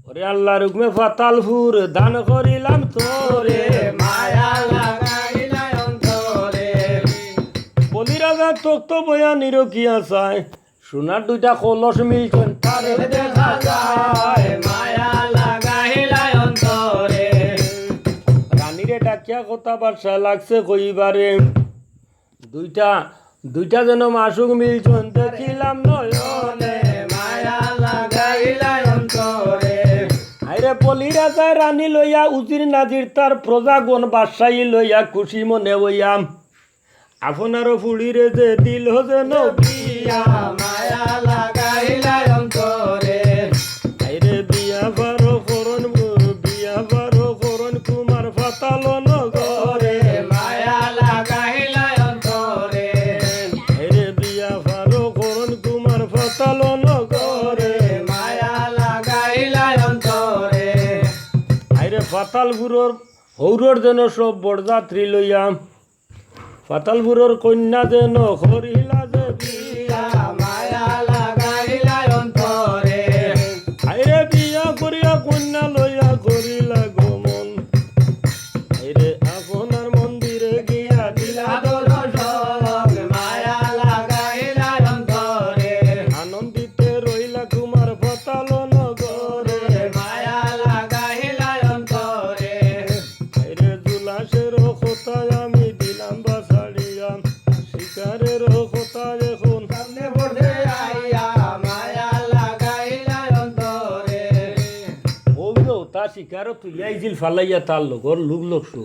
ওরে আল্লাহর হুকমে ফাতালপুর দান করিলাম তোরে মায়া লাগাইলাই অন্তরে বলি রাজা তক্ত বয়া নিরকিয়া চায় সোনার দুইটা কলস মিলছেন তারে দেখা যায় মায়া লাগাইলাই অন্তরে রানীরে ডাকিয়া কথা বার্ষা লাগছে কইবারে দুইটা দুইটা যেন মাসুক মিলছেন দেখিলাম নয়নে মায়া লাগাইলাই অন্তরে আইরে বলি রাজা রানী লইয়া উজির নাজির তার প্রজাগণ বাদশাহী লইয়া খুশি মনে হইয়াম আপনারও ফুড়িরে যে দিল যেন বিয়া মায়া লাগাইলাই অন্তরে আইরে বিয়া বারো করণ কুমার ফাতাল নগরে মায়া লাগাইলাই অন্তরে আইরে বিয়া বারো করণ কুমার ফাতাল নগরে মায়া লাগাইলাই অন্তরে আইরে ফাতালপুরর হৌরর যেন সব বরযাত্রী লইয়া ফাতালপুরর কন্যা যেন করিলা যে বিয়া মায়া লাগাইলাই অন্তরে আইরে বিয়া করিয়া কন্যা লইয়া করিলা গমন আইরে আপনার মন্দিরে গিয়া দিলা দর্শক মায়া লাগাইলাই অন্তরে আনন্দিতে রইলা কুমার ফাতাল নগরে মায়া লাগাইলাই অন্তরে আইরে জুলাসের কোথায় আমি দিলাম বাসাড়িয়া শিকারের কোথায় এখন সামনে পড়ে আইয়া মায়া লাগাইলাই অন্তরে ওইও তা শিকারও তুলিয়াইছিল ফালাইয়া তার লগর লুক লোকসু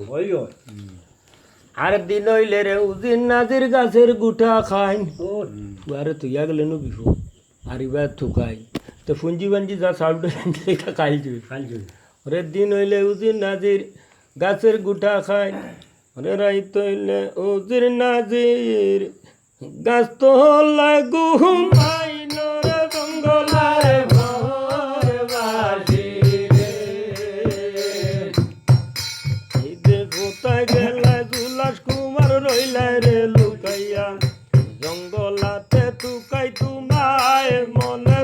আর দিন হইলে রে উজির নাজির গাছের গুটা খাইন আরে তুইয়া গেলে নো বিহু আর এবার থুকাই তো ফুঞ্জি বাঞ্জি যা সাউডে এটা খাইল ওরে দিন হইলে উজির নাজির গাছের গুটা খাইন ওরে রাইত হইলে উজির নাজির গাছ তো লাগুমাইন রে জঙ্গলারে ভোর বাসি রে এই যে কোথায় গেলা জুলাস কুমার রইলাই রে লুকাইয়া জঙ্গলাতে তুকাই তোমায় মনে